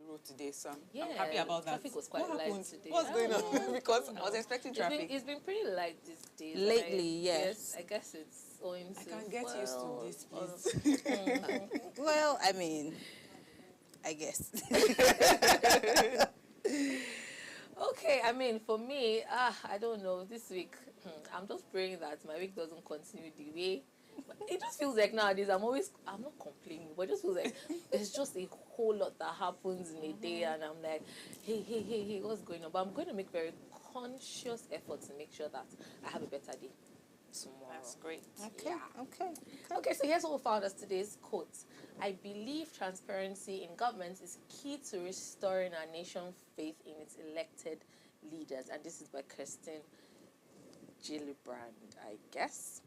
road today, so Yeah, I'm happy about that. traffic was quite light today. What's going on? Because I was expecting traffic. It's been pretty light these days. Lately, yes. I guess it's owing to... I can get used to this, please. Well, I mean, I guess. Okay, I mean, for me, I don't know, this week, I'm just praying that my week doesn't continue the way. It just feels like nowadays I'm not complaining, but it just feels like there's just a whole lot that happens in a day, and I'm like, hey, what's going on? But I'm going to make very conscious effort to make sure that I have a better day tomorrow. That's great. Okay, yeah. Okay, so here's what we found as today's quote. I believe transparency in government is key to restoring our nation's faith in its elected leaders. And this is by Kirsten Gillibrand, I guess.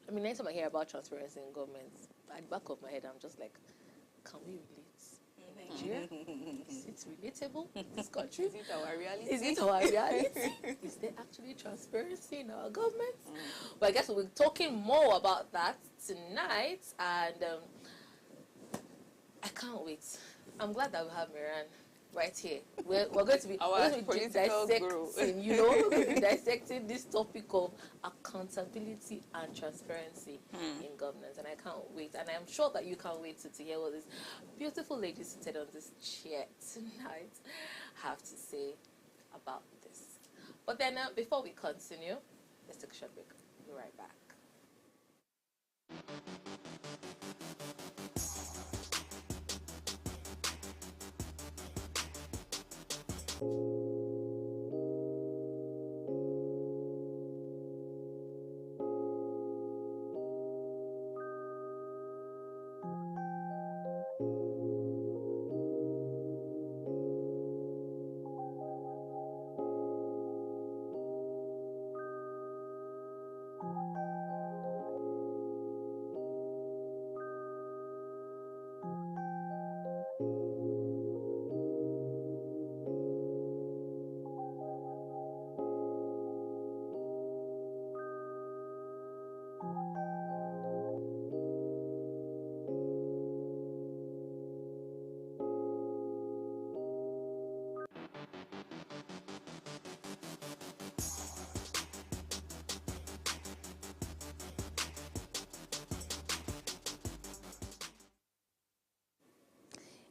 I mean, anytime I hear about transparency in government, at the back of my head, I'm just like, can we relate? In Nigeria? Is it relatable? This country? Is it our reality? Is it our reality? Is there actually transparency in our government? But I guess we'll be talking more about that tonight, and I can't wait. I'm glad that we have Miran right here. We're going to be dissecting, we're going to be dissecting this topic of accountability and transparency in governance, and I can't wait. And I'm sure that you can't wait to hear what this beautiful lady seated on this chair tonight have to say about this. But then, before we continue, let's take a short break. We'll be right back.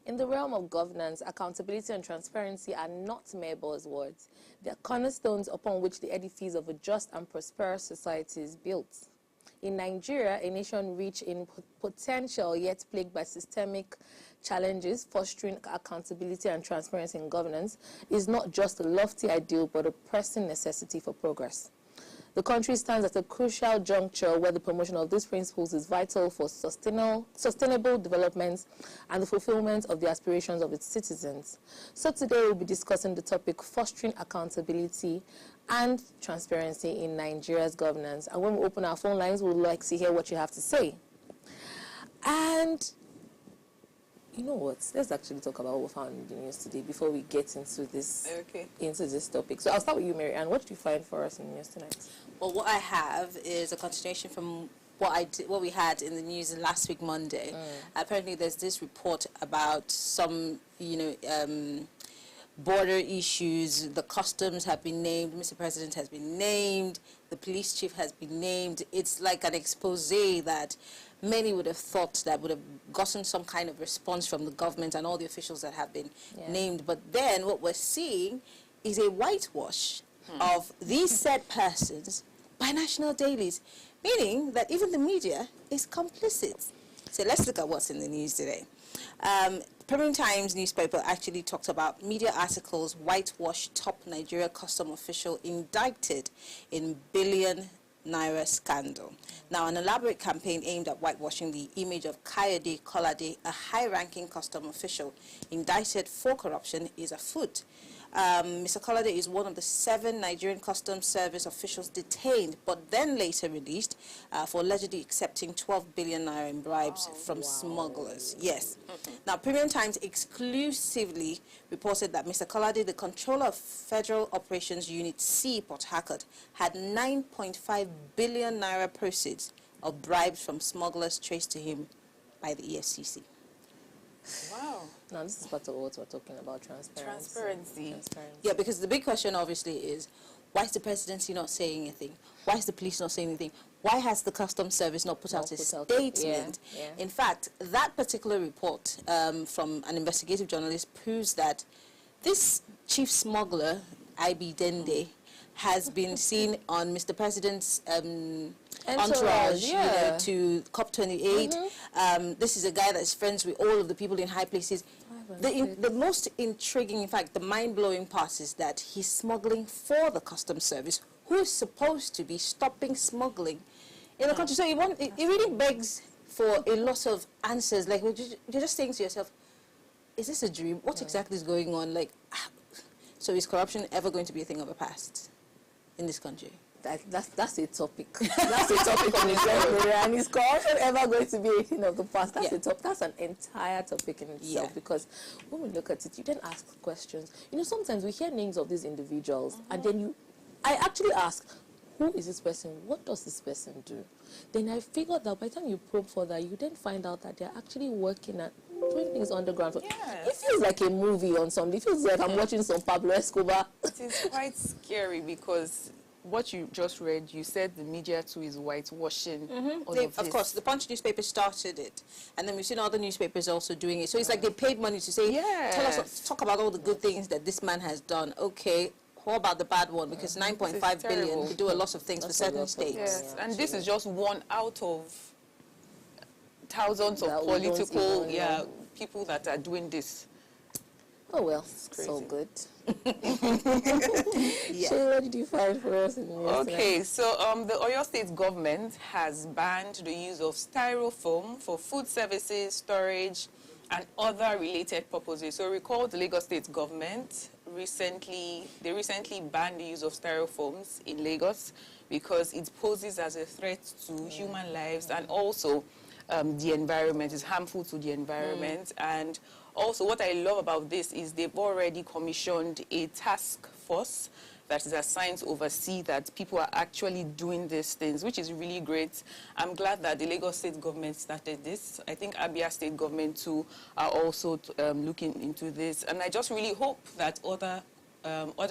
In the realm of governance, accountability and transparency are not mere buzzwords. They are cornerstones upon which the edifice of a just and prosperous society is built. In Nigeria, a nation rich in potential yet plagued by systemic challenges, fostering accountability and transparency in governance is not just a lofty ideal but a pressing necessity for progress. The country stands at a crucial juncture where the promotion of these principles is vital for sustainable development and the fulfillment of the aspirations of its citizens. So today we'll be discussing the topic fostering accountability and transparency in Nigeria's governance. And when we open our phone lines, we'd like to hear what you have to say. And you know what? Let's actually talk about what we found in the news today before we get into this topic. So I'll start with you, Mary Ann. What did you find for us in the news tonight? Well, what I have is a continuation from what we had in the news last week, Monday. Apparently, there's this report about some, border issues. The customs have been named. Mr. President has been named. The police chief has been named. It's like an expose that many would have thought that would have gotten some kind of response from the government and all the officials that have been named. But then what we're seeing is a whitewash of these said persons by national dailies, meaning that even the media is complicit. So let's look at what's in the news today. Primetime newspaper actually talked about media articles whitewash top Nigeria custom official indicted in billion Naira scandal. Now, an elaborate campaign aimed at whitewashing the image of Kayode Kolade, a high-ranking custom official indicted for corruption, is afoot. Mr. Kolade is one of the 7 Nigerian Customs Service officials detained, but then later released for allegedly accepting 12 billion naira in bribes from smugglers. Yes. Now, Premium Times exclusively reported that Mr. Kolade, the controller of Federal Operations Unit C, Port Harcourt, had 9.5 billion naira proceeds of bribes from smugglers traced to him by the EFCC. Wow. Now, this is part of what we're talking about, transparency. Transparency. Yeah, because the big question obviously is, why is the presidency not saying anything? Why is the police not saying anything? Why has the customs service not put out a statement? Yeah. In fact, that particular report from an investigative journalist proves that this chief smuggler, IB Dende, has been seen on Mr. President's entourage, you know, to COP28. This is a guy that's friends with all of the people in high places. The most intriguing, in fact, the mind-blowing part is that he's smuggling for the customs service, who is supposed to be stopping smuggling in the country. So it really begs for a lot of answers. Like, you're just saying to yourself, is this a dream? What exactly is going on? Like, so is corruption ever going to be a thing of the past in this country? That's a topic. That's a topic on its own. And is corruption ever going to be a thing of the past? That's a topic. That's an entire topic in itself. Because when we look at it, you then ask questions. You know, sometimes we hear names of these individuals, and then I actually ask, who is this person? What does this person do? Then I figured that by the time you probe further, you then find out that they're actually working at doing things underground. Yes. It feels like a movie on something. It feels like I'm watching some Pablo Escobar. It is quite scary because what you just read, you said the media too is whitewashing all of this. Of course, the Punch newspaper started it, and then we've seen other newspapers also doing it. So it's like they paid money to say, tell us, talk about all the good things that this man has done. Okay, what about the bad one? Because 9.5 billion could do a lot of things for certain states. Yes, and this is just one out of thousands of political people that are doing this. Oh well, so good. So what did you find for us in the news Okay, so the Oyo State government has banned the use of styrofoam for food services, storage, and other related purposes. So recall the Lagos State government recently banned the use of styrofoams in Lagos because it poses as a threat to human lives and also the environment. Is harmful to the environment. And also what I love about this is they've already commissioned a task force that is assigned to oversee that people are actually doing these things, which is really great. I'm glad that the Lagos State government started this. I think Abia State government too are also looking into this. And I just really hope that other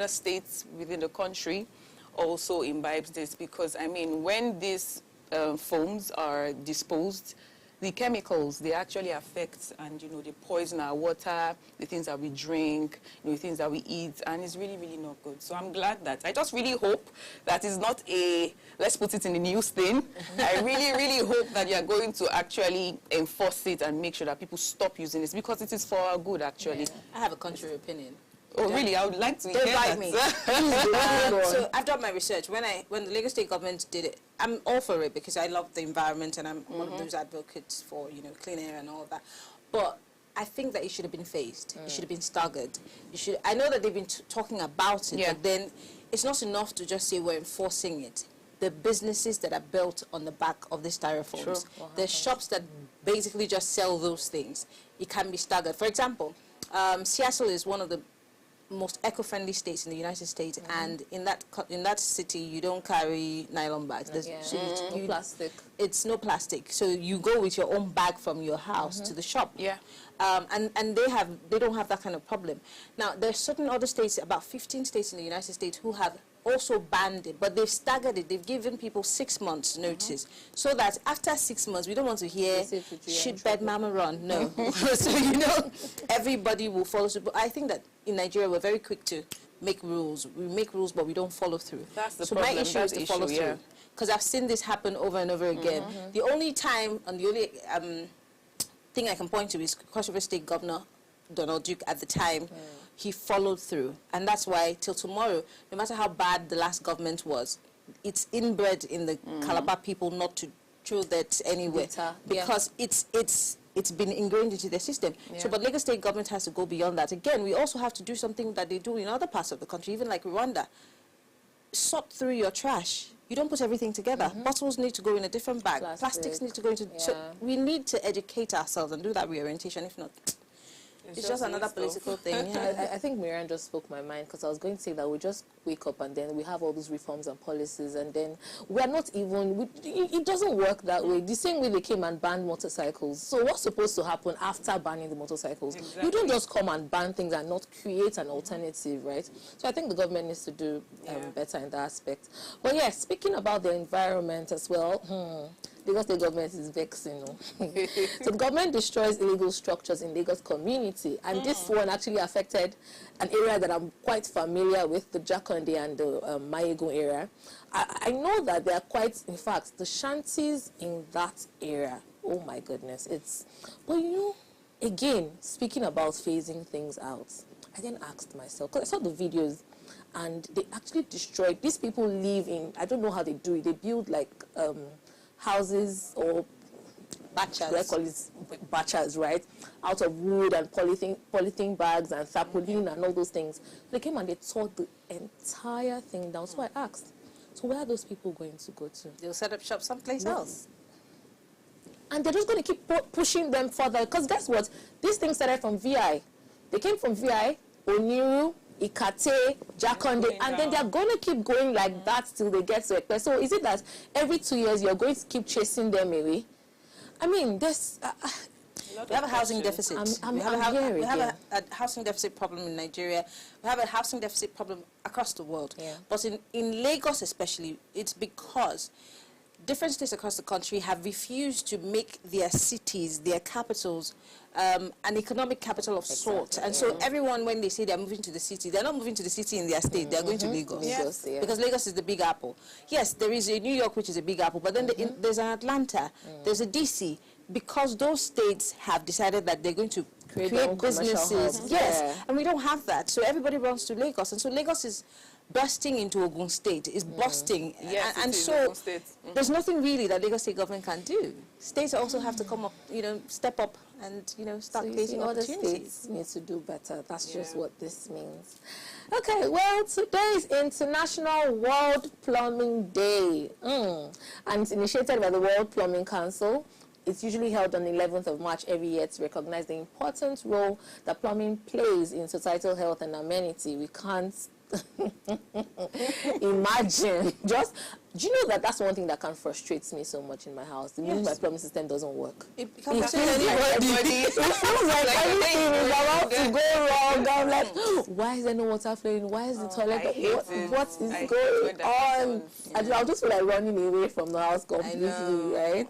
states within the country also imbibes this, because, I mean, when these foams are disposed, the chemicals, they actually affect and, you know, they poison our water, the things that we drink, you know, the things that we eat, and it's really, really not good. So I'm glad that, I just really hope that it's not a, let's put it in the news thing. I really, really hope that you're going to actually enforce it and make sure that people stop using this, because it is for our good, actually. I have a contrary opinion. Oh, really? I would like to hear that. me. So I've done my research. When the Lagos State government did it, I'm all for it because I love the environment and I'm one of those advocates for, you know, clean air and all of that. But I think that it should have been phased. It should have been staggered. I know that they've been talking about it, but then it's not enough to just say we're enforcing it. The businesses that are built on the back of the styrofoams, the shops that basically just sell those things, it can be staggered. For example, Seattle is one of the most eco-friendly states in the United States, and in that city you don't carry nylon bags. There's no plastic. It's no plastic, so you go with your own bag from your house to the shop. And they don't have that kind of problem. Now there's certain other states, about 15 states in the United States, who have also banned it, but they've staggered it. They've given people 6 months notice, so that after 6 months, we don't want to hear shitbed mama run. No. So, you know, everybody will follow suit. But I think that in Nigeria, we're very quick to make rules. We make rules, but we don't follow through. That's the so problem. my issue is to follow through. Because I've seen this happen over and over again. The only time, and the only thing I can point to is Cross River State Governor Donald Duke at the time. He followed through, and that's why till tomorrow, no matter how bad the last government was, it's inbred in the Calabar people not to throw that anywhere, because it's been ingrained into their system. So, but Lagos State government has to go beyond that. Again, we also have to do something that they do in other parts of the country, even like Rwanda. Sort through your trash. You don't put everything together. Bottles need to go in a different bag. Plastics need to go into. So we need to educate ourselves and do that reorientation. If not, It's just another political thing. I think Miriam just spoke my mind, because I was going to say that we just wake up and then we have all those reforms and policies, and then we're not even, it doesn't work that way. The same way they came and banned motorcycles. So what's supposed to happen after banning the motorcycles? Exactly. You don't just come and ban things and not create an alternative, right? So I think the government needs to do better in that aspect. But yeah, speaking about the environment as well, Lagos State government is vexing. So the government destroys illegal structures in Lagos community, and this one actually affected an area that I'm quite familiar with, the Jakonde and the Mayegun area. I know that they are quite, in fact, the shanties in that area, oh my goodness, but you know, again, speaking about phasing things out, I then asked myself, because I saw the videos, and they actually destroyed, these people live in, I don't know how they do it, they build like houses or bachas, right, out of wood and polythene bags and tarpaulin and all those things. They came and they tore the entire thing down. So I asked, so where are those people going to go to? They'll set up shop someplace else. And they're just going to keep pushing them further, because guess what? These things started from VI. They came from VI, Oniru, Ikate, Jakonde, and then they're going to keep going like that till they get to Ekpe. So is it that every 2 years you're going to keep chasing them away? I mean, there's... we have a housing deficit. We have a housing deficit problem in Nigeria. We have a housing deficit problem across the world. Yeah. But in Lagos especially, it's because different states across the country have refused to make their cities, their capitals, an economic capital of sorts. And so everyone, when they say they're moving to the city, they're not moving to the city in their state, they're going to Lagos. Yes. Because Lagos is the big apple. Yes, there is a New York, which is a big apple, but then there's an Atlanta, there's a DC, because those states have decided that they're going to create businesses. Yes, and we don't have that. So everybody runs to Lagos. And so Lagos is bursting into Ogun State, is bursting. Yes, and so there's nothing really that Lagos State government can do. States also have to come up, step up and, start creating opportunities. Other states need to do better. That's just what this means. Okay, well, today is International World Plumbing Day. And it's initiated by the World Plumbing Council. It's usually held on the 11th of March every year to recognize the important role that plumbing plays in societal health and amenity. We can't imagine. Do you know that that's one thing that can frustrate me so much in my house? The minute my plumbing system doesn't work. It feels like everything is about to go wrong. I'm like, why is there no water flowing? Why is the toilet? What is going on? I'll just feel like running away from the house completely, right?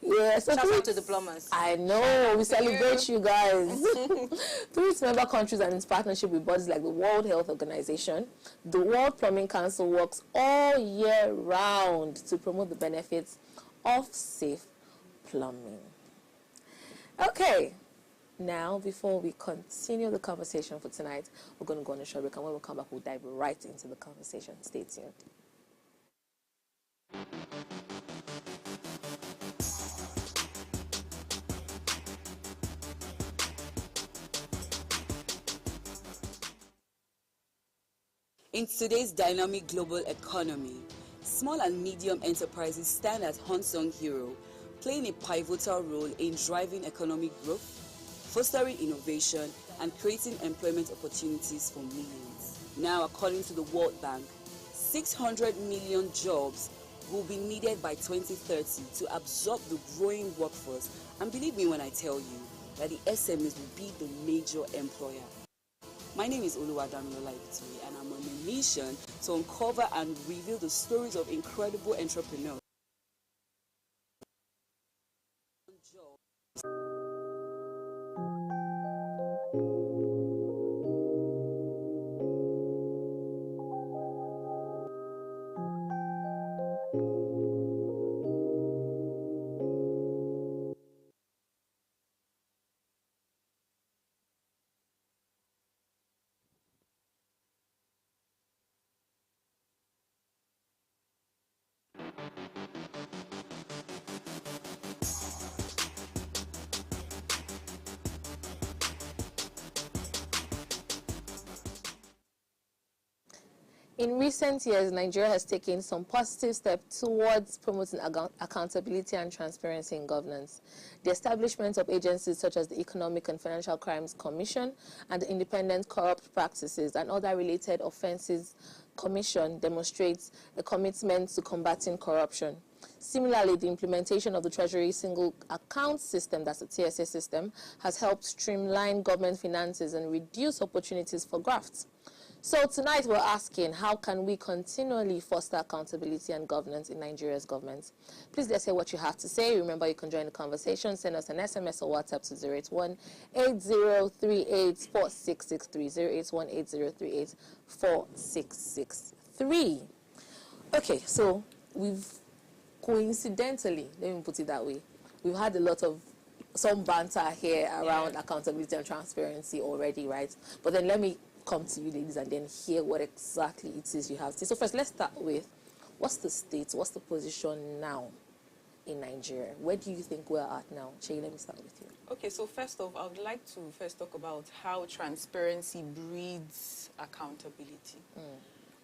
Yeah, so shout out to the plumbers. I know, we celebrate you guys. Through its member countries and its partnership with bodies like the World Health Organization, the World Plumbing Council works all year round to promote the benefits of safe plumbing. Okay, now before we continue the conversation for tonight, we're going to go on a short break, and when we come back, we'll dive right into the conversation. Stay tuned. In today's dynamic global economy, small and medium enterprises stand as unsung heroes, playing a pivotal role in driving economic growth, fostering innovation, and creating employment opportunities for millions. Now, according to the World Bank, 600 million jobs will be needed by 2030 to absorb the growing workforce. And believe me when I tell you that the SMEs will be the major employer. My name is Oluwadamilola Ibitoye, and I'm on a mission to uncover and reveal the stories of incredible entrepreneurs. In recent years, Nigeria has taken some positive steps towards promoting accountability and transparency in governance. the establishment of agencies such as the Economic and Financial Crimes Commission and the Independent Corrupt Practices and Other Related Offences Commission demonstrates a commitment to combating corruption. Similarly, the implementation of the Treasury Single Account System, that's the TSA system, has helped streamline government finances and reduce opportunities for grafts. So tonight we're asking, how can we continually foster accountability and governance in Nigeria's government? Please let's hear what you have to say. Remember, you can join the conversation. Send us an SMS or WhatsApp to 081-8038-4663, 081-8038-4663. Okay, so we've coincidentally, let me put it that way, we've had a lot of some banter here around accountability and transparency already, right? But then let me come to you ladies and then hear what exactly it is you have to say. So first, let's start with, what's the state, what's the position now in Nigeria? Where do you think we're at now? Shay, let me start with you. Okay, so first off, I would like to first talk about how transparency breeds accountability.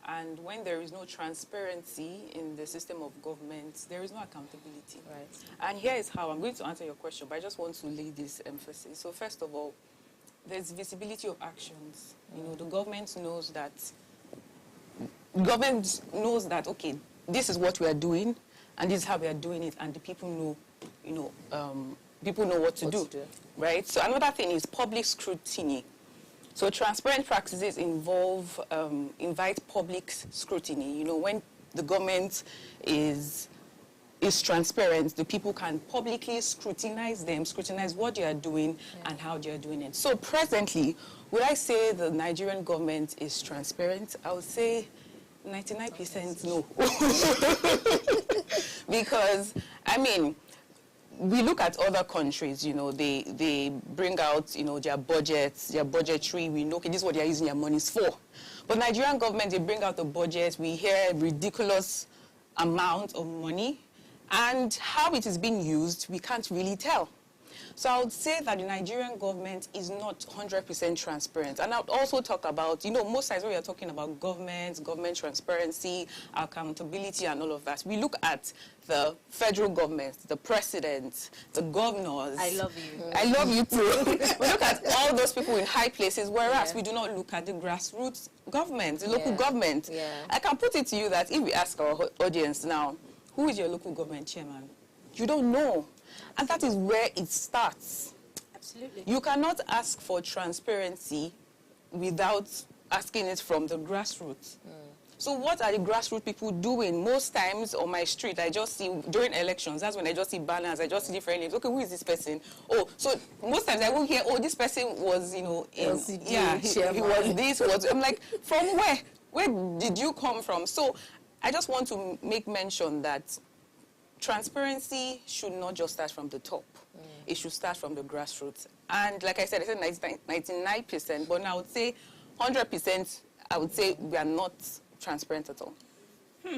And when there is no transparency in the system of government, there is no accountability. Right. And here is how I'm going to answer your question, but I just want to lay this emphasis. So first of all, there's visibility of actions. You know, the government knows that, okay, this is what we are doing, and this is how we are doing it, and the people know, people know what to do, right? So another thing is public scrutiny. So transparent practices invite public scrutiny. You know, when the government is transparent, the people can publicly scrutinize what they are doing and how they are doing it. So presently, would I say the Nigerian government is transparent? I would say 99% no. Because, I mean, we look at other countries, you know, they bring out, you know, their budgets, their budgetary, we know, okay, this is what they're using their monies for. But Nigerian government, they bring out the budget, we hear ridiculous amount of money, and how it is being used, we can't really tell. So I would say that the Nigerian government is not 100% transparent. And I would also talk about, you know, most times when we are talking about government transparency, accountability and all of that, we look at the federal government, the president, the governors. I love you. I love you too. We look at all those people in high places, whereas we do not look at the grassroots government, the local government. Yeah. I can put it to you that if we ask our audience now, who is your local government chairman? You don't know. And that is where it starts. Absolutely. You cannot ask for transparency without asking it from the grassroots. So what are the grassroots people doing? Most times on my street, I just see, during elections, that's when I just see banners, I just see different names. Okay, who is this person? Oh, so most times I will hear, oh, this person was, you know, he was this, I'm like, from where? Where did you come from? So I just want to make mention that transparency should not just start from the top. It should start from the grassroots. And like I said 99%, but now I would say 100%, I would say we are not transparent at all.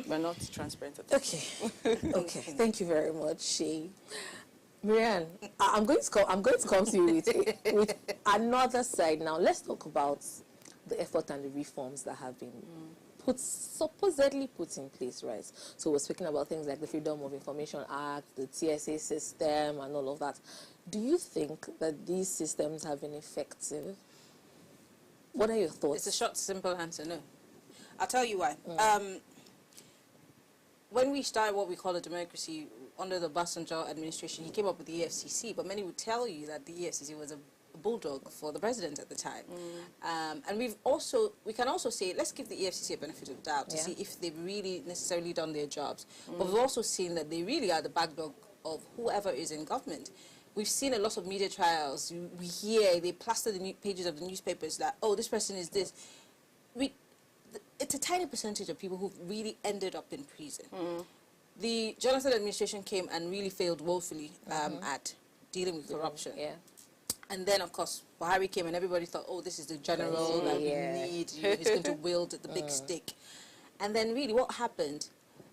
We're not transparent at all. Okay. Okay. Thank you very much, Shay. Marianne, I'm going to come to you with another side now. Let's talk about the effort and the reforms that have been supposedly put in place, right? So we're speaking about things like the Freedom of Information Act, the TSA system, and all of that. Do you think that these systems have been effective? What are your thoughts? It's a short, simple answer, no. I'll tell you why. When we started what we call a democracy under the Obasanjo administration, he came up with the EFCC, but many would tell you that the EFCC was a bulldog for the president at the time. And we can also say, let's give the EFCC a benefit of the doubt to see if they've really necessarily done their jobs. But we've also seen that they really are the backdog of whoever is in government. We've seen a lot of media trials. We hear, they plaster the pages of the newspapers that, oh, this person is this. It's a tiny percentage of people who've really ended up in prison. The Jonathan administration came and really failed woefully at dealing with corruption. And then, of course, Buhari came and everybody thought, oh, this is the general that we need. You know, he's going to wield the big stick. And then really what happened,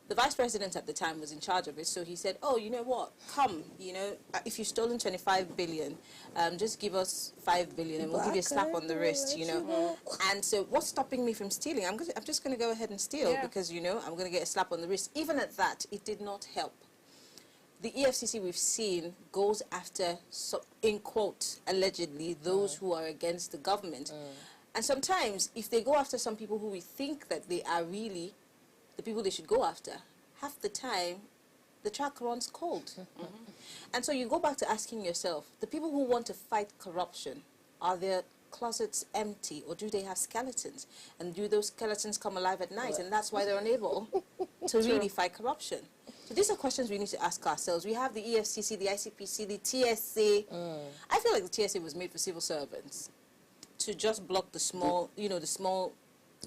the vice president at the time was in charge of it, so he said, oh, you know what, come, you know, if you've stolen 25 billion, just give us 5 billion and we'll give you a slap on the wrist, you know. And so what's stopping me from stealing? I'm just going to go ahead and steal because, you know, I'm going to get a slap on the wrist. Even at that, it did not help. the EFCC we've seen goes after, in quote, allegedly, those who are against the government. And sometimes, if they go after some people who we think that they are really the people they should go after, half the time, the track runs cold. And so you go back to asking yourself, the people who want to fight corruption, are their closets empty, or do they have skeletons? And do those skeletons come alive at night? And that's why they're unable to really fight corruption. So these are questions we need to ask ourselves. We have the EFCC, the ICPC, the TSA. I feel like the TSA was made for civil servants to just block the small, you know, the small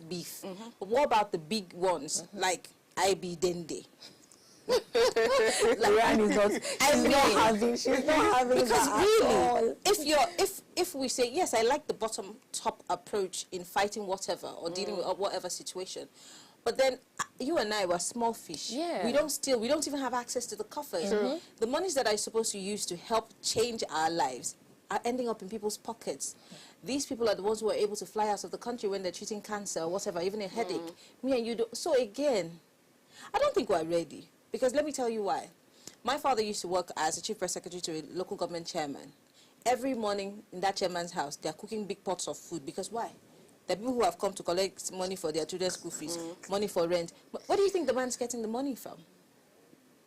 beef. But what about the big ones, like IB Dende? Ryan is not, she's not having because that really, at all. if we say, yes, I like the bottom-top approach in fighting whatever or dealing with whatever situation, but then you and I were small fish. Yeah. We don't steal. We don't even have access to the coffers. The monies that are supposed to use to help change our lives are ending up in people's pockets. These people are the ones who are able to fly out of the country when they're treating cancer or whatever, even a headache. Me and you don't. So again, I don't think we're ready. Because let me tell you why. My father used to work as a chief press secretary to a local government chairman. Every morning in that chairman's house, they're cooking big pots of food. Because why? The people who have come to collect money for their children's school fees, money for rent. What do you think the man's getting the money from?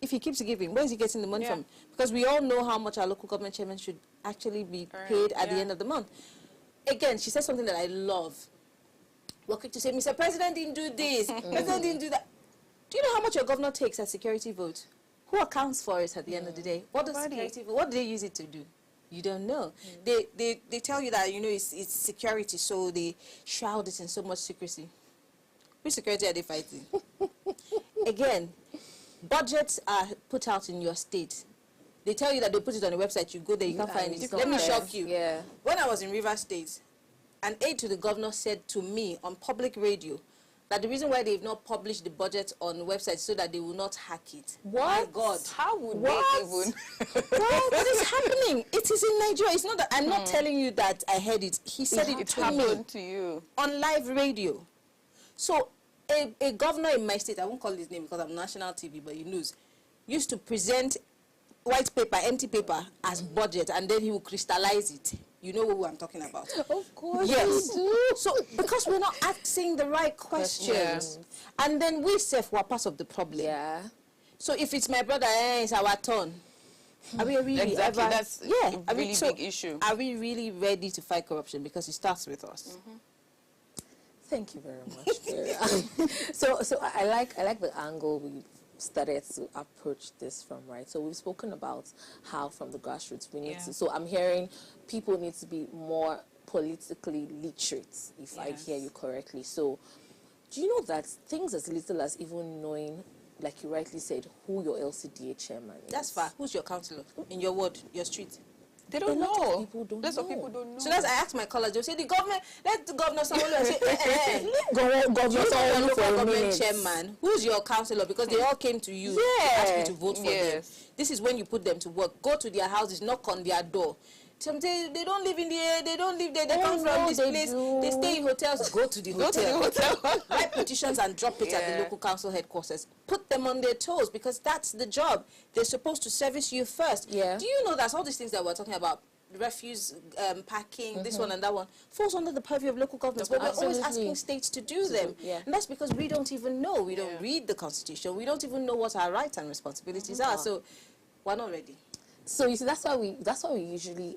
If he keeps giving, where is he getting the money from? Because we all know how much our local government chairman should actually be paid at the end of the month. Again, she said something that I love. We're quick to say, Mr. President didn't do this, President didn't do that. Do you know how much your governor takes at security vote? Who accounts for it at the end of the day? What does security vote, what do they use it to do? You don't know. They tell you that, you know, it's security, so they shroud it in so much secrecy. Which security are they fighting? Again, budgets are put out in your state. They tell you that they put it on the website. You go there, you can't find it. Let me shock you. When I was in Rivers State, an aide to the governor said to me on public radio that the reason why they've not published the budget on the website is so that they will not hack it. What? My God. How would they even? What is happening? It is in Nigeria. It's not that I'm not telling you that I heard it. He said it to me to you on live radio. So a governor in my state, I won't call his name because I'm national TV, but he knows, used to present white paper, empty paper as budget, and then he will crystallize it. You know who I'm talking about. Of course. Yes. So because we're not asking the right questions, and then we self were part of the problem. So if it's my brother, it's our turn. Are we really exactly? ever? That's a really big issue. Are we really ready to fight corruption? Because it starts with us. Thank you very much. So I like the angle we started to approach this from, right? So we've spoken about how from the grassroots we need to, so I'm hearing people need to be more politically literate, if I hear you correctly. So do you know that things as little as even knowing, like you rightly said, who your LCDA chairman is? That's far. Who's your councillor in your ward, your street? They don't know. People don't Lots know. of people don't know. So that's, I asked my colleagues, they'll say, the government, let the governor Sanwo-Olu say, Governor local government chairman, who's your councillor? Because they all came to you to ask you to vote for them. This is when you put them to work. Go to their houses, knock on their door. Sometimes they don't live in the air, they don't live there, they come from this place, they stay in hotels. Go to the hotel. Write petitions and drop it at the local council headquarters. Put them on their toes, because that's the job. They're supposed to service you first. Do you know that all these things that we're talking about, refuse packing, this one and that one, falls under the purview of local governments, but we're always asking states to do them. And that's because we don't even know. We don't read the Constitution. We don't even know what our rights and responsibilities are. So we're not ready. So you see, that's why we usually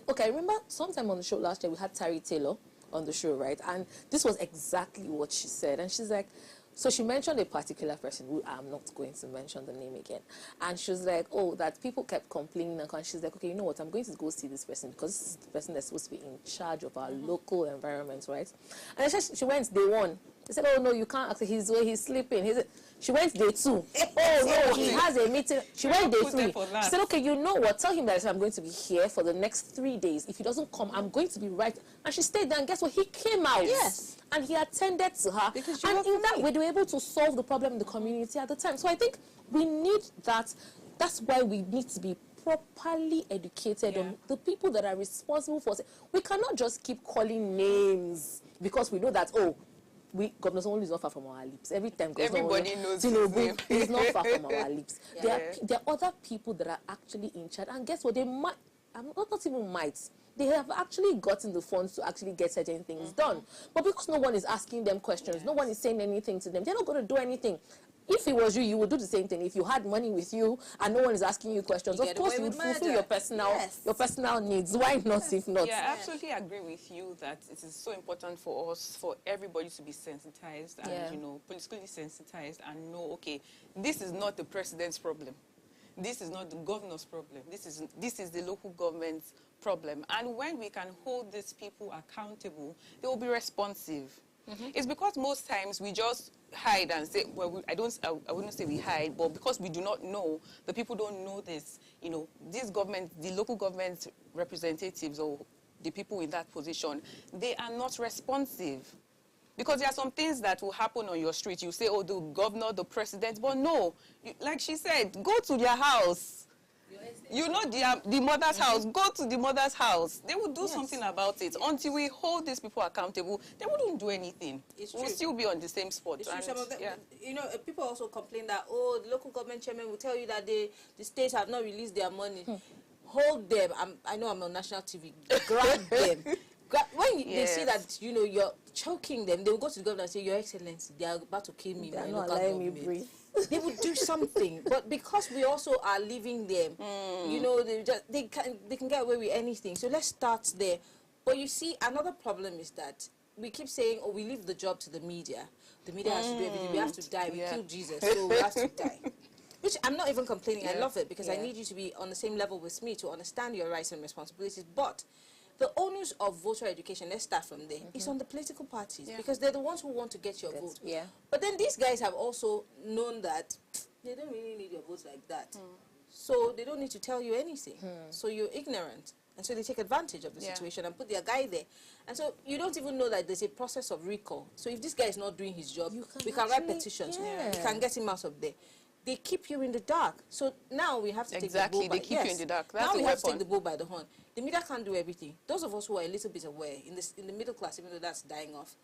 okay, I remember sometime on the show last year we had Tari Taylor on the show, right? And this was exactly what she said. And she's like, so she mentioned a particular person who I'm not going to mention the name again. And she was like, oh, that people kept complaining, and she's like, okay, you know what, I'm going to go see this person because this is the person that's supposed to be in charge of our local environment, right? And then she went day one. They said, oh no, you can't ask his way, he's sleeping. She went day two. Oh no, he has a meeting. She went day three. She said, okay, you know what, tell him that I'm going to be here for the next 3 days. If he doesn't come, I'm going to be right. And she stayed there, and guess what, he came out. Yes. And he attended to her. Because and in that way, they were able to solve the problem in the community at the time. So I think we need that. That's why we need to be properly educated on the people that are responsible for it. We cannot just keep calling names because we know that, oh, Governor Sanwo-Olu is not far from our lips. Every time Everybody knows his Tinubu name. is not far from our lips. Yeah. There are other people that are actually in charge, and guess what? They might, not even might. They have actually gotten the funds to actually get certain things done. But because no one is asking them questions, no one is saying anything to them, they're not going to do anything. If it was you, you would do the same thing. If you had money with you and no one is asking you questions, of course you would fulfill your personal needs. Why not if not? Yeah, I absolutely agree with you that it is so important for us, for everybody to be sensitized and, you know, politically sensitized and know, okay, this is not the president's problem. This is not the governor's problem. This is the local government's problem. And when we can hold these people accountable, they will be responsive. It's because most times we just hide and say, well, I wouldn't say we hide, but because we do not know, the people don't know this, you know, this government, the local government representatives or the people in that position, they are not responsive. Because there are some things that will happen on your street. You say, oh, the governor, the president, but no, like she said, go to their house. You know the mother's house. Go to the mother's house. They will do something about it. Until we hold these people accountable, they wouldn't do anything. We'll still be on the same spot. It's true. Some of them, you know, people also complain that, oh, the local government chairman will tell you that the states have not released their money. Hold them. I know I'm on national TV. Grab them. When they see that, you know, you're choking them, they will go to the governor and say, Your Excellency, they are about to kill me. They are not letting me breathe. They would do something, but because we also are leaving them, you know, they can get away with anything. So let's start there. But you see, another problem is that we keep saying, oh, we leave the job to the media. The media has to do everything. We have to die. We killed Jesus, so we have to die. Which I'm not even complaining. I love it because I need you to be on the same level with me to understand your rights and responsibilities. But the onus of voter education, let's start from there, is on the political parties because they're the ones who want to get your vote. Yeah. But then these guys have also known that they don't really need your vote like that. So they don't need to tell you anything. So you're ignorant. And so they take advantage of the situation and put their guy there. And so you don't even know that there's a process of recall. So if this guy is not doing his job, we can write petitions. We can get him out of there. They keep you in the dark. So now we have to take the bull by... They keep you in the dark. That's now we have to weapon. take the bull by the horn. The media can't do everything. Those of us who are a little bit aware, in the middle class, even though that's dying off,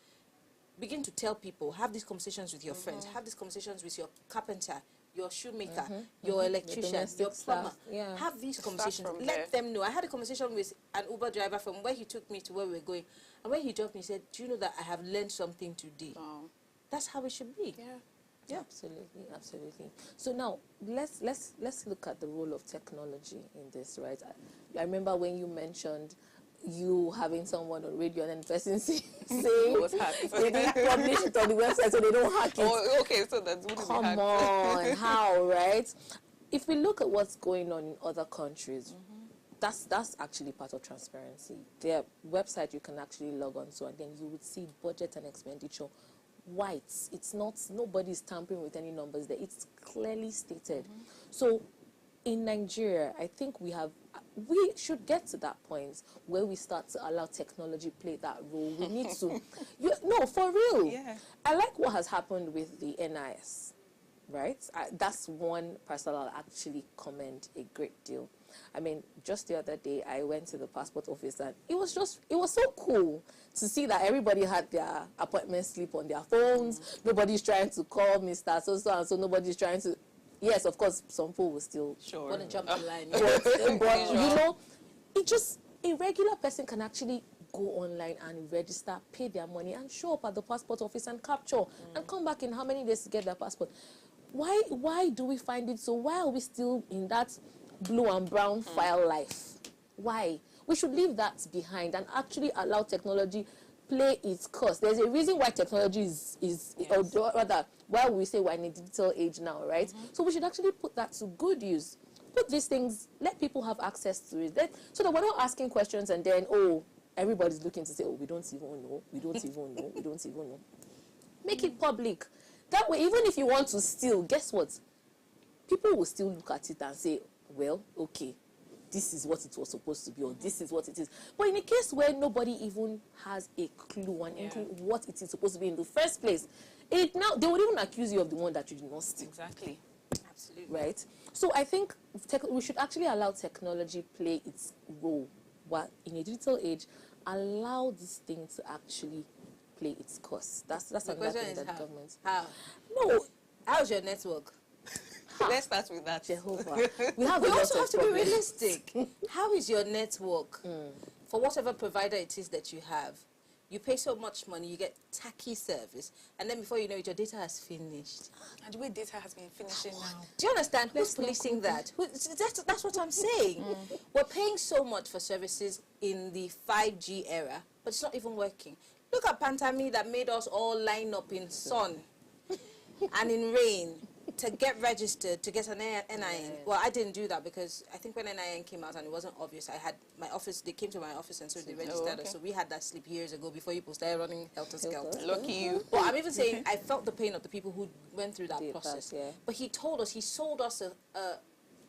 begin to tell people, have these conversations with your friends, have these conversations with your carpenter, your shoemaker, your electrician, your plumber. Have these conversations. Let them know. I had a conversation with an Uber driver from where he took me to where we were going. And when he dropped me, he said, do you know that I have learned something today? That's how it should be. Yeah, absolutely, absolutely. So now let's look at the role of technology in this, right? I remember when you mentioned you having someone on radio and then the person saying they didn't publish it on the website so they don't hack it. Oh, okay, so that's what Come on, how, right? If we look at what's going on in other countries, that's actually part of transparency. Their website you can actually log on to, and then you would see budget and expenditure. Whites. It's not, nobody's tampering with any numbers there. It's clearly stated. So in Nigeria, I think we should get to that point where we start to allow technology play that role. We need to, no, for real. Yeah. I like what has happened with the NIS, right? That's one person I'll actually commend a great deal. I mean, just the other day, I went to the passport office and it was so cool to see that everybody had their appointment slip on their phones. Nobody's trying to call Mr. So-so and so. Nobody's trying to, yes, of course, some people will still want to jump the line. But you know, a regular person can actually go online and register, pay their money and show up at the passport office and capture and come back in how many days to get their passport. Why do we find it so? Why are we still in that blue and brown file life? Why? We should leave that behind and actually allow technology play its course. There's a reason why technology or rather, why we say we're in a digital age now, right? So we should actually put that to good use. Put these things, let people have access to it. So that we're not asking questions and then, oh, everybody's looking to say, oh, we don't even know, we don't even know, we don't even know. Make it public. That way, even if you want to steal, guess what? People will still look at it and say, well, okay, this is what it was supposed to be, or this is what it is. But in a case where nobody even has a clue and inkling what it is supposed to be in the first place, they would even accuse you of the one that you did not steal. Exactly. Absolutely. Right? So I think we should actually allow technology play its role. While in a digital age, allow this thing to actually play its course. That's The another question thing is that how? government. How? No, How's your network? Let's start with that. Jehovah. We have We a lot also of have to be problems. realistic. How is your network? For whatever provider it is that you have, you pay so much money, you get tacky service, and then before you know it, your data has finished. And the way data has been finishing now. Do you understand? Who's policing that? That's what I'm saying. We're paying so much for services in the 5G era, but it's not even working. Look at Pantami that made us all line up in sun and in rain to get registered, to get an NIN. Well, I didn't do that because I think when NIN came out and it wasn't obvious, I had my office, they came to my office and so they registered us. So we had that slip years ago before people started running helter-skelter. Lucky you. But I'm even saying I felt the pain of the people who went through that process. Yeah. But he told us, he sold us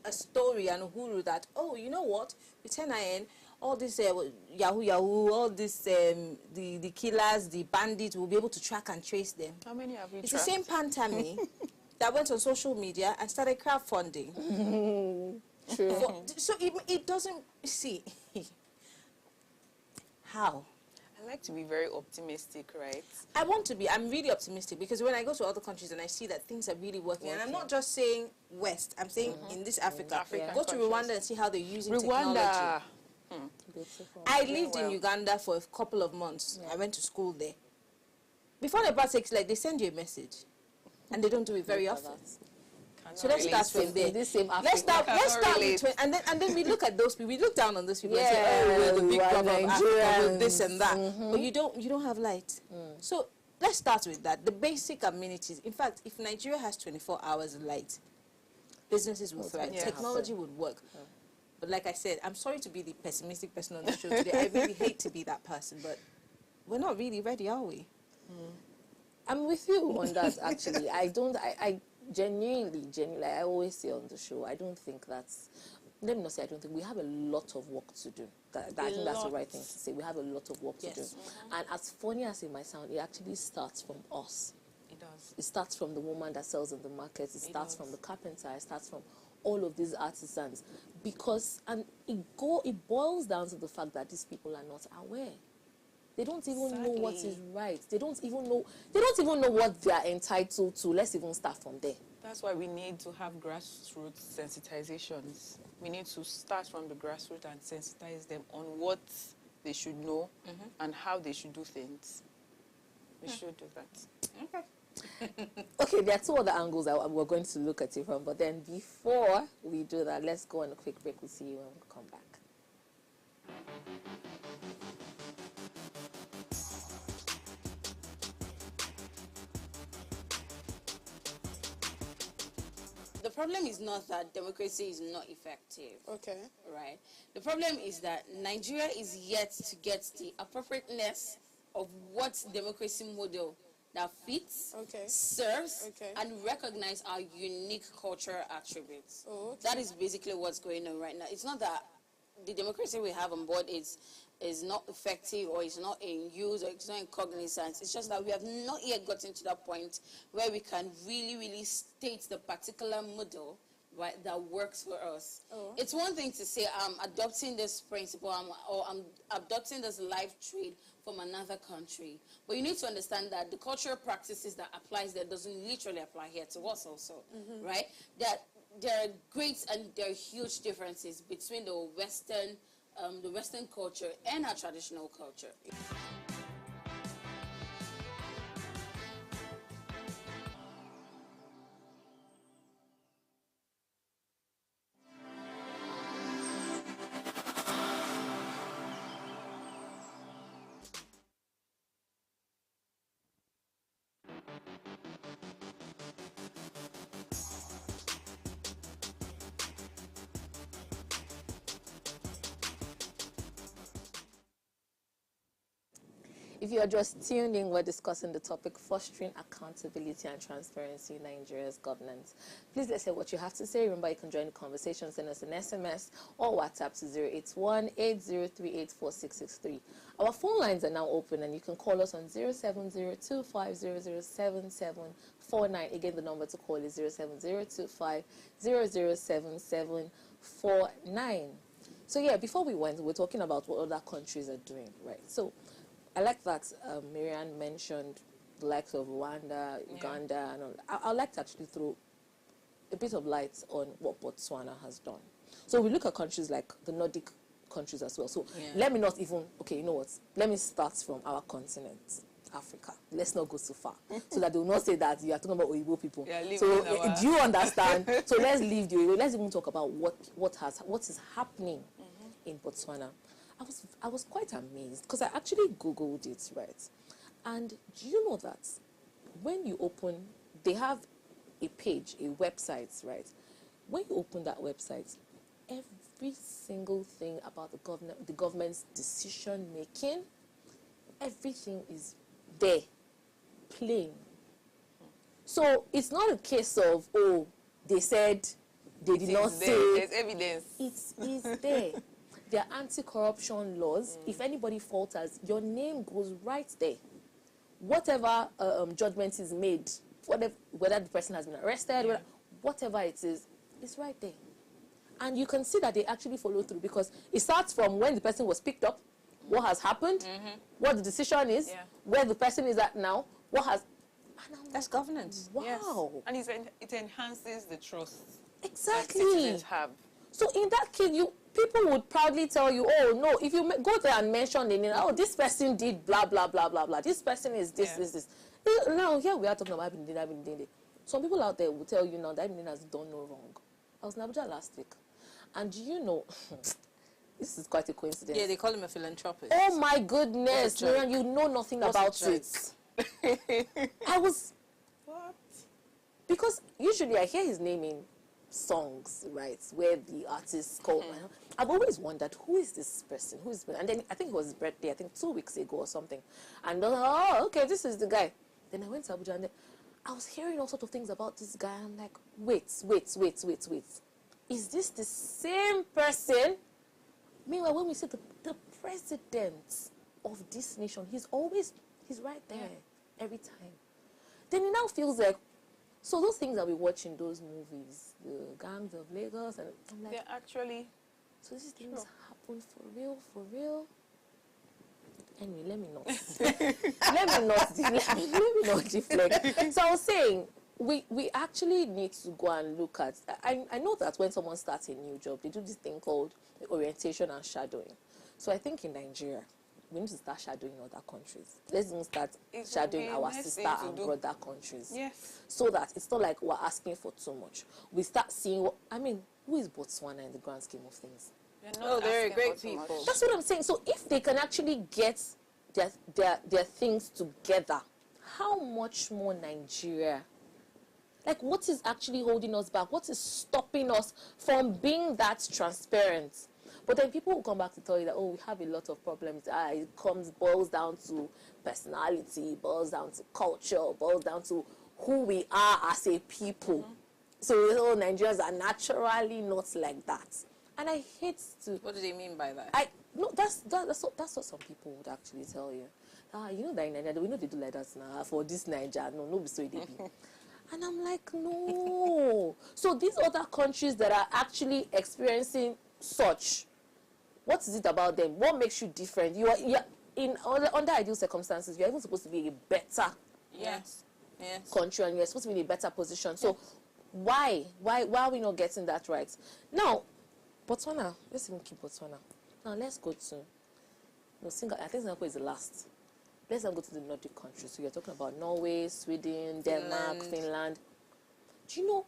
a story and Uhuru that, oh, you know what, with NIN, all this Yahoo, all this, the killers, the bandits, will be able to track and trace them. How many have we It's tracked? the same Pantami that went on social media and started crowdfunding. True. So it doesn't, see, how? I like to be very optimistic, right? I want to be. I'm really optimistic because when I go to other countries and I see that things are really working, and I'm not just saying West, I'm saying in this Africa. African Go to countries. Rwanda and see how they're using Rwanda. technology. Beautiful. I lived in Uganda for a couple of months. I went to school there. Before the bus takes, like, they send you a message, and they don't do it very often. So let's start from there. This same Let's start relate. with and then we look at those people. We look down on those people and Yeah, say, oh, we're the we big are brother of Africa with this Nigerians. and that. But you don't have light. So let's start with that. The basic amenities. In fact, if Nigeria has 24 hours of light, businesses will thrive. Yeah. Technology would work. But like I said, I'm sorry to be the pessimistic person on the show today. I really hate to be that person, but we're not really ready, are we? I'm with you on that, actually. I genuinely, I always say on the show, I don't think that's, let me not say I don't think, we have a lot of work to do. I think that's the right thing to say. We have a lot of work to do. And as funny as it might sound, it actually starts from us. It does. It starts from the woman that sells in the market. It starts from the carpenter. It starts from all of these artisans. Because, and it boils down to the fact that these people are not aware. They don't even know what is right. They don't even know what they are entitled to. Let's even start from there. That's why we need to have grassroots sensitizations. We need to start from the grassroots and sensitize them on what they should know and how they should do things. We should do that. Okay, there are two other angles that we're going to look at it from. But then before we do that, let's go on a quick break. We'll see you when we come back. The problem is not that democracy is not effective. Okay. Right? The problem is that Nigeria is yet to get the appropriateness of what democracy model that fits, serves, and recognize our unique cultural attributes. Oh, okay. That is basically what's going on right now. It's not that the democracy we have on board is not effective or is not in use or it's not in cognizance. It's just that we have not yet gotten to that point where we can really, really state the particular model, right, that works for us. Oh. It's one thing to say, I'm adopting this principle or I'm adopting this life trade from another country. But you need to understand that the cultural practices that applies there doesn't literally apply here to us also, right? That there are great and there are huge differences between the Western culture and our traditional culture. If you are just tuning, we're discussing the topic fostering accountability and transparency in Nigeria's governance. Please let's hear what you have to say. Remember, you can join the conversation, send us an SMS or WhatsApp to 081-8038-4663. Our phone lines are now open and you can call us on 0702500779. Again, the number to call is 07025007749. So yeah, before we went, we're talking about what other countries are doing, right? So I like that Marianne mentioned the likes of Rwanda, Uganda, and all. I'd like to actually throw a bit of light on what Botswana has done. So we look at countries like the Nordic countries as well. So let me not even, okay, you know what? Let me start from our continent, Africa. Let's not go so far. So that they will not say that you are talking about Oyibo people. Yeah, so do you understand? So let's leave the Oyibo. Let's even talk about what is happening in Botswana. I was quite amazed because I actually Googled it, right? And do you know that when you open, they have a page, a website, right? When you open that website, every single thing about the government's decision making, everything is there, plain. So it's not a case of, oh, they said, they did not say. There's evidence. It is there. There are anti-corruption laws. If anybody falters, your name goes right there. Whatever judgment is made, whether the person has been arrested, whatever it is, it's right there. And you can see that they actually follow through because it starts from when the person was picked up, what has happened, what the decision is, where the person is at now, what has... That's governance. Wow. Yes. And it enhances the trust Exactly. that citizens have. So in that case, people would proudly tell you, oh, no, if you go there and mention the name, oh, this person did blah, blah, blah, blah, blah. This person is this. Now, here we are talking about I've been doing it. Some people out there will tell you now that I've has done no wrong. I was in Abuja last week. And you know, this is quite a coincidence. Yeah, they call him a philanthropist. Oh, my goodness, Miriam, you know nothing about it. I was... What? Because usually I hear his name in songs, right, where the artist called. I've always wondered, who is this person? And then I think it was his birthday, I think 2 weeks ago or something. And I was like, oh, okay, this is the guy. Then I went to Abuja and then I was hearing all sorts of things about this guy. I'm like, wait. Is this the same person? Meanwhile, when we say the president of this nation, he's right there every time. Then it now feels like, so those things that we watch in those movies, the gangs of Lagos, and I'm like, They're actually... So these things happen for real? Anyway, let me not deflect. So I was saying, we actually need to go and look at, I know that when someone starts a new job, they do this thing called orientation and shadowing. So I think in Nigeria, we need to start shadowing other countries. Let's even start shadowing our sister and brother countries. Yes. So that it's not like we're asking for too much. We start seeing who is Botswana in the grand scheme of things? They're great people. That's what I'm saying. So if they can actually get their things together, how much more Nigeria? Like, what is actually holding us back? What is stopping us from being that transparent? But then people will come back to tell you that, oh, we have a lot of problems. It boils down to personality, boils down to culture, boils down to who we are as a people. So Nigerians are naturally not like that. And I hate to... What do they mean by that? No, that's what some people would actually tell you. You know that in Nigeria, we know they do like that now. For this Nigeria, no be so they be. And I'm like, no. So these other countries that are actually experiencing such, what is it about them? What makes you different? You are under ideal circumstances, you're even supposed to be a better country, and you're supposed to be in a better position. So why are we not getting that right? Now, Botswana, let's even keep Botswana. Now let's go to, I think Singapore is the last. Let's now go to the Nordic countries. So you're talking about Norway, Sweden, Denmark, Finland. Do you know,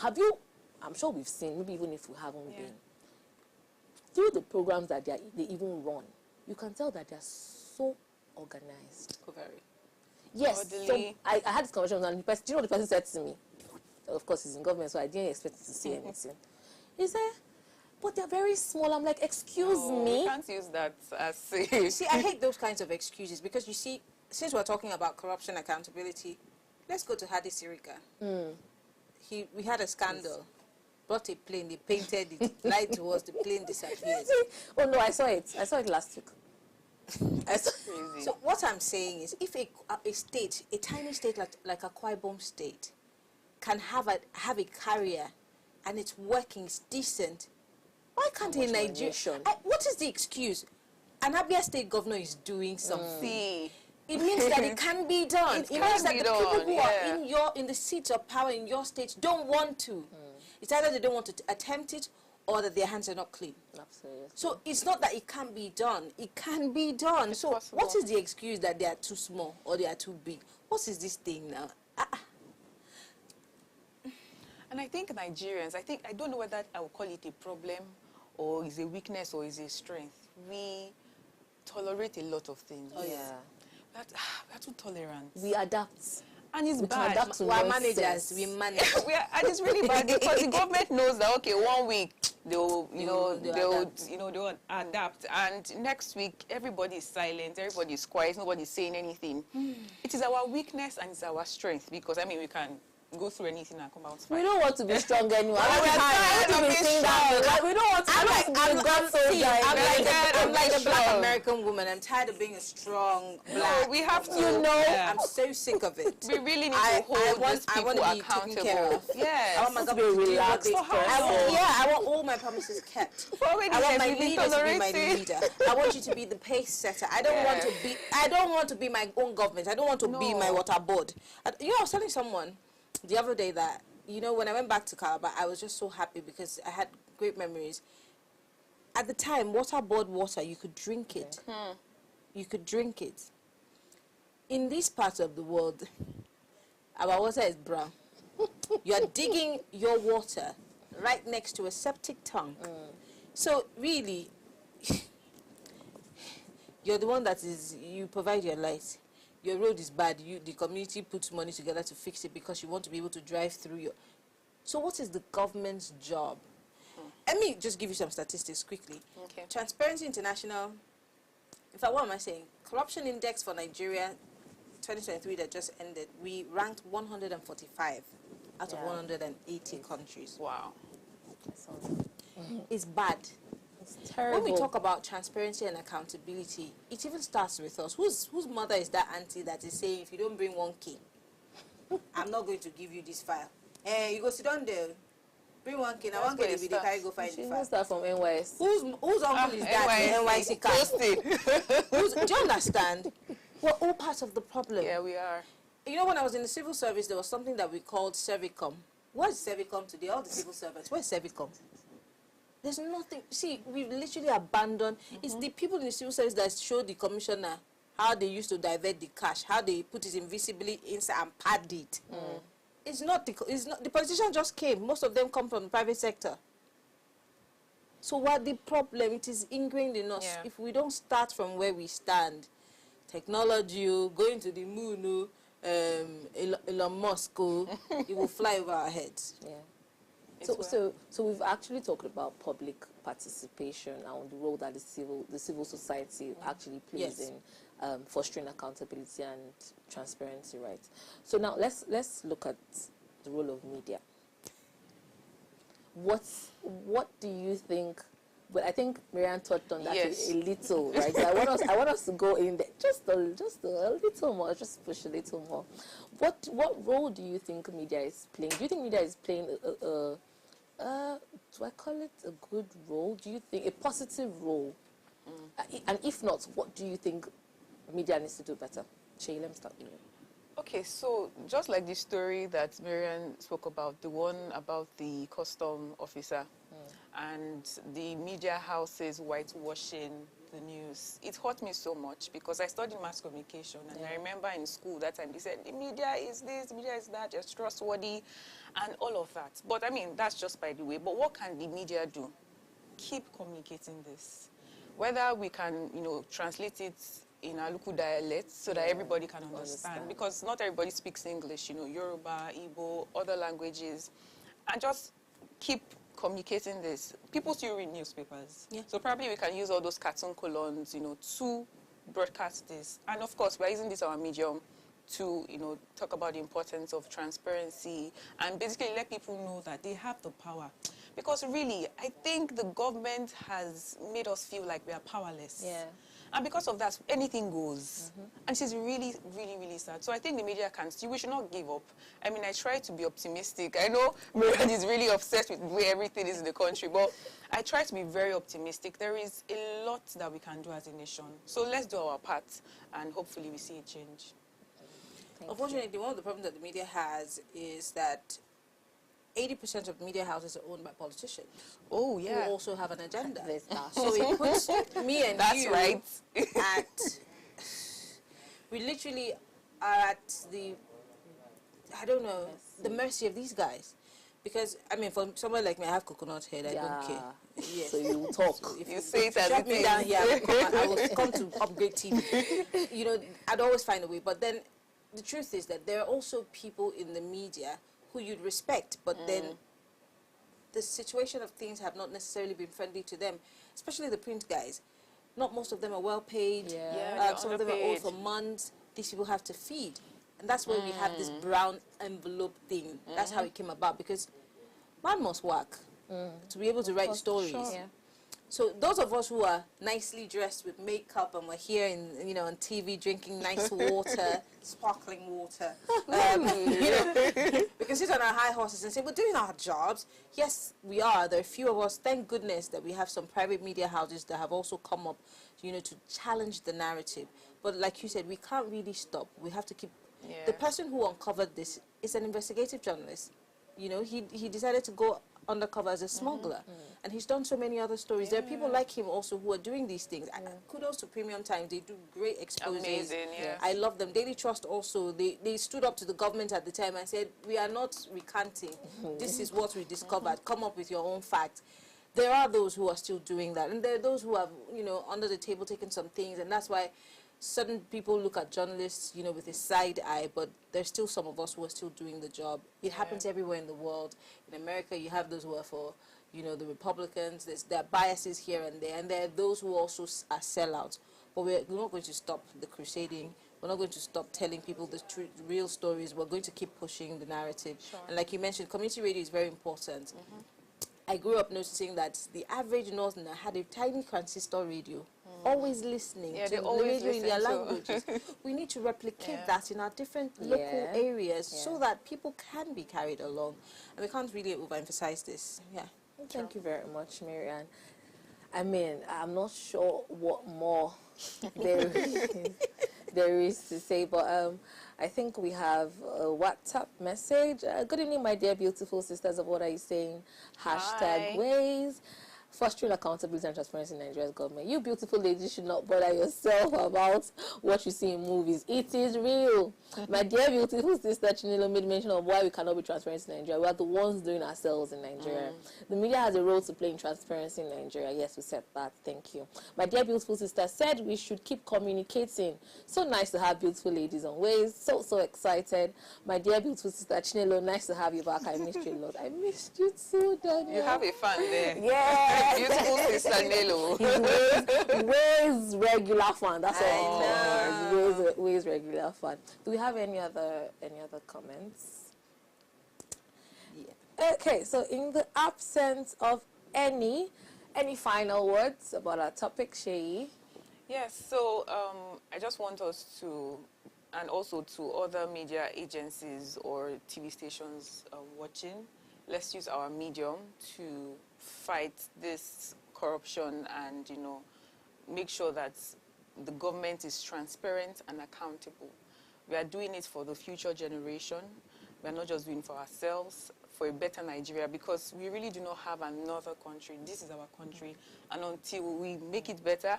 have you, I'm sure we've seen, maybe even if we haven't been, through the programs that they even run, you can tell that they're so organized. Oh, very. Yes. So I had this conversation and do you know what the person said to me? Of course, he's in government, so I didn't expect to say anything. He said, but they're very small. I'm like, excuse me. You can't use that as See, I hate those kinds of excuses because you see, since we're talking about corruption accountability, let's go to Hadi Sirika. We had a scandal. Brought a plane, they painted it, lied to us, the plane disappeared. Oh no, I saw it. I saw it last week. So what I'm saying is, if a state, a tiny state like Akwa Ibom State, can have a carrier and it's working, it's decent, why can't a Nigerian? What is the excuse? an Abia State governor is doing something, See, it means that it can be done. It It can means that be the people done, who yeah. are in the seats of power in your state don't want to. It's either they don't want to attempt it or that their hands are not clean. Absolutely. So it's not that it can't be done. It can be done. It's so possible. what is the excuse that they are too small or they are too big? What is this thing now? and I think Nigerians, I don't know whether I would call it a problem or is a weakness or is a strength. We tolerate a lot of things. Oh, yeah. We're too tolerant. We adapt. And it's We can bad. adapt to We are nonsense. managers. We manage. And it's really bad because the government knows that, okay, 1 week they'll adapt, and next week everybody is silent, everybody is quiet, nobody's saying anything. It is our weakness and it's our strength, because I mean we can go through anything and come out fine. We don't want to be strong anymore. Well, We we're are tired tired of to be being seen that way. strong. Like, we don't want to I'm like I'm the strong. black American woman. I'm tired of being a strong black. we have to, you know. yeah. I'm so sick of it. We really need I to hold want- these I people want to be taken care accountable. of. Yes. I want my Let's be government to do what relaxed they- for how I long? want all my promises kept. For how many I want years my we've been leader to be my tolerating? leader. I want you to be the pace setter. I don't want to be my own government. I don't want to be No. my water board. I was telling someone the other day that, when I went back to Calabar, I was just so happy because I had great memories. At the time, water board water, you could drink it. You could drink it. In this part of the world, our water is brown. You are digging your water right next to a septic tank. So really, you're the one you provide your light. Your road is bad. The community puts money together to fix it because you want to be able to drive through your... So what is the government's job? Let me just give you some statistics quickly. Okay. Transparency International, in fact, what am I saying? Corruption Index for Nigeria, 2023 that just ended, we ranked 145 out of 180 countries. Wow. It's bad. It's terrible. When we talk about transparency and accountability, it even starts with us. Whose mother is that auntie that is saying, if you don't bring 1K, I'm not going to give you this file? You go sit down there, bring 1K, now 1K they be the carry go find She the even file. start from NYS. Whose uncle is that? NYC card. Posted. Do you understand? We're all part of the problem. Yeah, we are. When I was in the civil service, there was something that we called Servicom. What is Servicom today? All the civil servants. Where's Servicom? There's nothing. See, we've literally abandoned. It's the people in the civil service that show the commissioner how they used to divert the cash, how they put it invisibly inside and pad it. It's not the politicians just came. Most of them come from the private sector. So what the problem? It is ingrained in us. Yeah. If we don't start from where we stand, technology, going to the moon, Elon Musk, it will fly over our heads. Yeah. So we've actually talked about public participation and the role that the civil society actually plays Yes. in fostering accountability and transparency, right? So now let's look at the role of media. What do you think? But I think Marianne touched on that Yes. a little, right? So I want us to go in there just a little more, just push a little more. What role do you think media is playing? Do you think media is playing do I call it a good role? Do you think a positive role? And if not, what do you think media needs to do better? Shay, let me start with you. Okay, so just like the story that Marian spoke about, the one about the custom officer and the media houses whitewashing the news, it hurt me so much because I studied mass communication and I remember in school that time they said the media is this, the media is that, it's trustworthy and all of that. But I mean, that's just by the way. But what can the media do? Keep communicating this. Whether we can, translate it in our local dialects so that everybody can understand. Because not everybody speaks English, Yoruba, Igbo, other languages. And just keep communicating this. People still read newspapers. Yeah. So probably we can use all those cartoon columns, to broadcast this. And of course, we're using this our medium to, talk about the importance of transparency and basically let people know that they have the power. Because really, I think the government has made us feel like we are powerless. Yeah. And because of that, anything goes. And she's really, really, really sad. So I think the media can still, we should not give up. I mean, I try to be optimistic. I know Marian is really obsessed with where everything is in the country, but I try to be very optimistic. There is a lot that we can do as a nation. So let's do our part, and hopefully we see a change. Unfortunately, one of the problems that the media has is that 80% of media houses are owned by politicians. Oh, yeah. Who also have an agenda. That's So it puts me and That's you right. at... We literally are at the, I don't know, the mercy of these guys. Because, I mean, for someone like me, I have coconut head, I don't care. Yes. So you talk. So if You say it as shut it me is. down here, I will come to upgrade TV. You know, I'd always find a way. But then the truth is that there are also people in the media who you'd respect, but then the situation of things have not necessarily been friendly to them, especially the print guys. Not most of them are well paid. Yeah, Some of them are old for months. These people have to feed. And that's where we have this brown envelope thing. That's how it came about, because man must work to be able to write stories. Sure. Yeah. So those of us who are nicely dressed with makeup and we're here in, you know, on TV drinking nice water, sparkling water, you know, we can sit on our high horses and say we're doing our jobs. Yes, we are. There are a few of us. Thank goodness that we have some private media houses that have also come up, you know, to challenge the narrative. But like you said, we can't really stop. We have to keep. Yeah. The person who uncovered this is an investigative journalist. You know, he decided to go undercover as a smuggler, and he's done so many other stories. There are people like him also who are doing these things. Kudos to Premium Time. They do great exposes. Amazing, yeah. I love them. Daily Trust also, they stood up to the government at the time and said, we are not recanting. This is what we discovered. Come up with your own facts. There are those who are still doing that, and there are those who have, you know, under the table taken some things, and that's why certain people look at journalists, you know, with a side eye, but there's still some of us who are still doing the job. It happens everywhere in the world. In America, you have those who are for, you know, the Republicans. There are biases here and there are those who also are sellouts. But we're not going to stop the crusading. We're not going to stop telling people the real stories. We're going to keep pushing the narrative. Sure. And like you mentioned, community radio is very important. I grew up noticing that the average Northerner had a tiny transistor radio, always listening to they the always radio in their listen to. languages. We need to replicate Yeah. that in our different local areas Yeah. so that people can be carried along. And we can't really overemphasize this. Yeah. Thank you very much, Marianne. I mean, I'm not sure what more there is to say, but I think we have a WhatsApp message. Good evening, my dear beautiful sisters of What Are You Saying? Hi. #Ways. Fostering accountability and transparency in Nigeria's government. You beautiful ladies should not bother yourself about what you see in movies. It is real. My dear beautiful sister Chinelo made mention of why we cannot be transparent in Nigeria. We are the ones doing ourselves in Nigeria. The media has a role to play in transparency in Nigeria. Yes, we said that. Thank you. My dear beautiful sister said we should keep communicating. So nice to have beautiful ladies on Ways. So excited. My dear beautiful sister Chinelo, nice to have you back. I missed you a lot. I missed you too, Daniel. You have a fan there. Yeah. Beautiful sister Nelo. Ways regular fan. That's all. I know. Ways regular fan. Do we have any other comments? Yeah. Okay. So in the absence of any final words about our topic, Sheyi? Yes. So I just want us to, and also to other media agencies or TV stations watching, let's use our medium to fight this corruption and, you know, make sure that the government is transparent and accountable. We are doing it for the future generation. We are not just doing it for ourselves, for a better Nigeria, because we really do not have another country. This is our country, and until we make it better,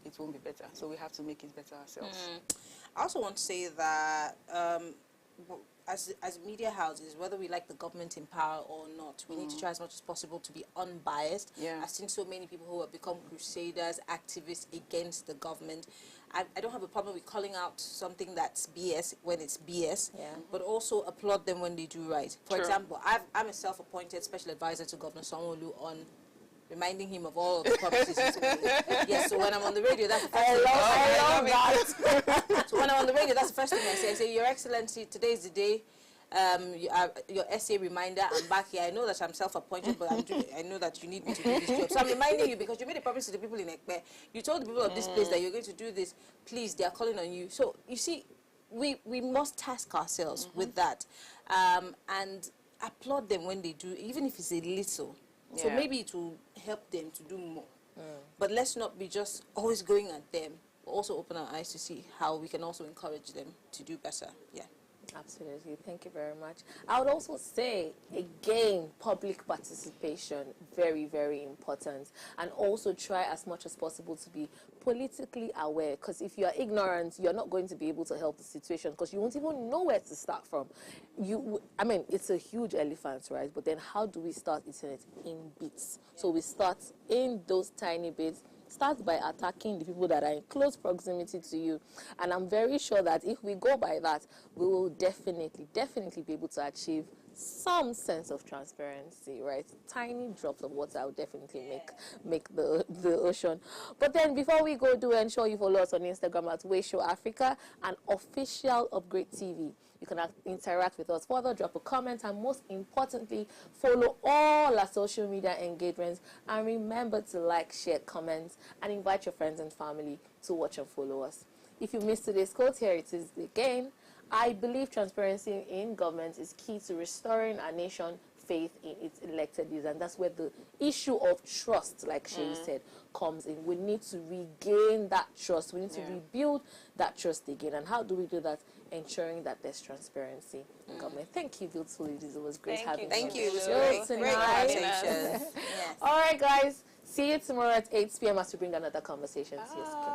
it won't be better. So we have to make it better ourselves. I also want to say that as media houses, whether we like the government in power or not, we need to try as much as possible to be unbiased. Yeah. I've seen so many people who have become crusaders, activists against the government. I don't have a problem with calling out something that's BS when it's BS, but also applaud them when they do right. For example, I'm a self-appointed special advisor to Governor Sanwo-Olu on reminding him of all of the promises he's made. Yes, so when I'm on the radio, that's the first thing I love that. So when I'm on the radio, that's the first thing I say. I say, Your Excellency, today is the day. your essay reminder. I'm back here. I know that I'm self-appointed, but I know that you need me to do this job. So I'm reminding you because you made a promise to the people in Ekpe. You told the people of this place that you're going to do this. Please, they are calling on you. So you see, we must task ourselves with that, and applaud them when they do, even if it's a little. So maybe it will help them to do more. But let's not be just always going at them. Also open our eyes to see how we can also encourage them to do better. Yeah. Absolutely. Thank you very much. I would also say, again, public participation, very, very important. And also try as much as possible to be politically aware. Because if you are ignorant, you're not going to be able to help the situation because you won't even know where to start from. I mean, it's a huge elephant, right? But then how do we start eating it? In bits. So we start in those tiny bits. Start by attacking the people that are in close proximity to you. And I'm very sure that if we go by that, we will definitely be able to achieve some sense of transparency, right? Tiny drops of water will definitely make the ocean. But then before we go, do ensure you follow us on Instagram at Wayshow Africa and official Upgrade TV. You can interact with us further, drop a comment, and most importantly, follow all our social media engagements. And remember to like, share, comment, and invite your friends and family to watch and follow us. If you missed today's quote, here it is again. I believe transparency in government is key to restoring our nation faith in its elected leaders, and that's where the issue of trust, like Shay said, comes in. We need to regain that trust. We need to rebuild that trust again. And how do we do that? Ensuring that there's transparency in government. Thank you, beautiful ladies. It was great having you. Thank you. It was great conversation. Yes. All right, guys. See you tomorrow at 8 p.m. as we bring another conversation to your screen.